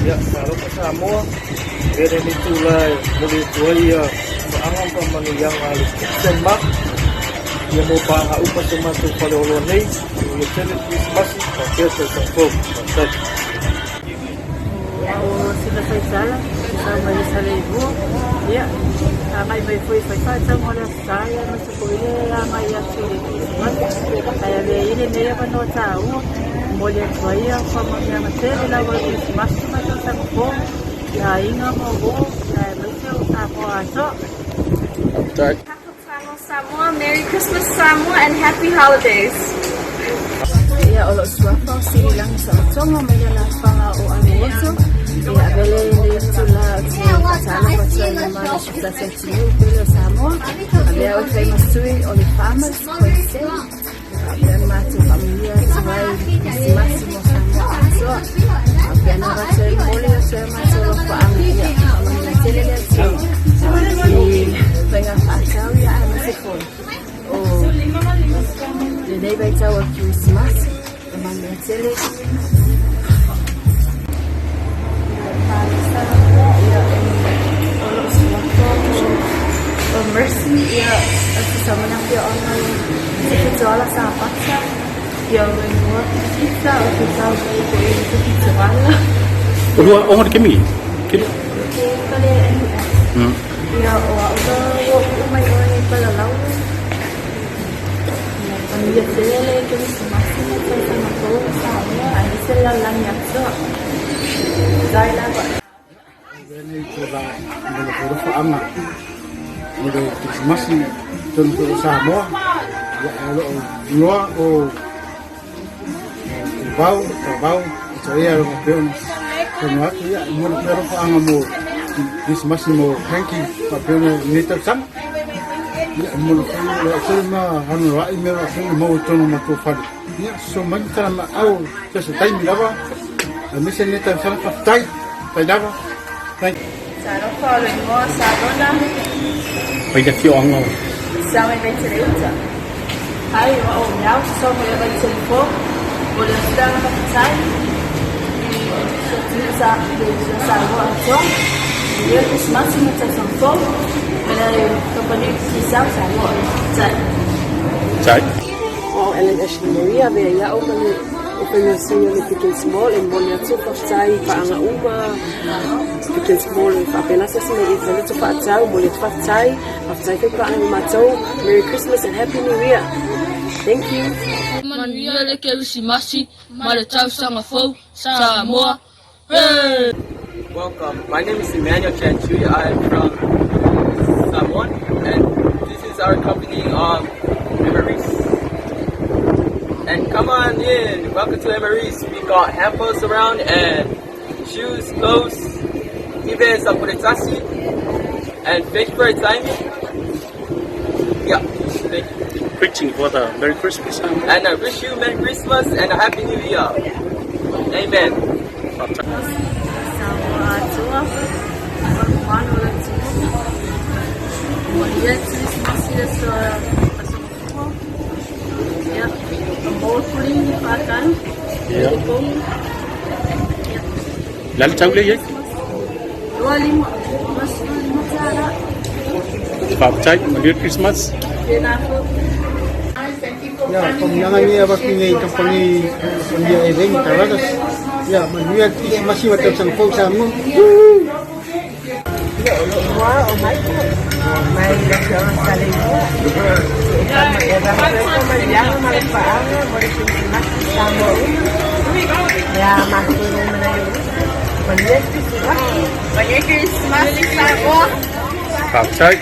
Ya, kalau ke Samoa, beda itulah boleh tuai seangan pemani yang harus semak. Dia mau bahas upah semasa pada orang ni, dia cakap masih pakai sesuatu. O sila fai sala, sama ni sala ibu, ya, mai mai foi fai sama olha saia, mas se foi ele mai ya suri, kaya dia ini dia pano tahu, boleh foi a forma minha matéria lá vai mas sa ko, ya inga mo go, ya mai se o tapo aso. Samoa, Merry Christmas Samoa and Happy Holidays. Ya, olo suapa sila lang sa tonga may na panga o ano. Ya, vele itu lah sana pasal mana sudah sentido pelo Samoa. Ada o famous tui on the farmers question. Ada matu familia tuai máximo Samoa. So, ada nara tuai boleh sama solo familia. Familia celele tu. Venga pasal ya masih pun. Oh, jadi baca waktu Christmas. Familia celele. Mercy ya sama nak dia orang sekolah sahabat yang menguat kita atau itu kita malah. Kedua orang kami. Kita ya orang umai orang pada lalu. Kami selalu kami masih sama kau sama ada selalu yang so. Saya lah. Ini coba menurut anak. Mulai masih tentu Samoa, ya luar bau, saya orang semua ya menurut angamu masih mau hanky, tapi ini tersam, ya menurut saya anu email mau tolong mau fadi, ya semua kita mau sesuatu ini apa, misalnya tersam tai apa, tai. Saya kalau mau sabona. Bây giờ kêu ông ngồi. Sao mày bên trên đấy Hai mà ổn nhau, xong rồi bên trên phố, một lần đang bắt trái, thì ra để ra vào chỗ, dia Christmas ini macam phố, dari company kisah sama trái. Trái. Ellen Ashley Maria về ya ông Open senhor pequeno small em boleh tu pasai paanga uma pequeno small apenas assim ele vai tu pasai boleh tu pasai ke paanga matau. Merry Christmas and Happy New Year. Thank you. Manuia le ke usimasi mara tau sanga fo Samoa. Hey! Welcome. My name is Emmanuel Chanchui. I am from Samoa and this is our company Memories. And come on in, welcome to Emery's. We got hampers around and shoes, clothes, even some taxi and fish for timing. Yeah, thank you. Preaching for the Merry Christmas. And I wish you Merry Christmas and a Happy New Year. Amen. Ya. Lalu tahu le ye? Bapcai, Merry Christmas. Ya, pemenangan ni apa kini company dia event terus. Ya, menurut masih macam sangkau sama. Ya, luar mai dah jangan saling buat. Sama ya dah yang manfaat boleh Christmas sama. Ya, masih menaik. Merry Christmas. Merry Christmas Samoa. Bapcai.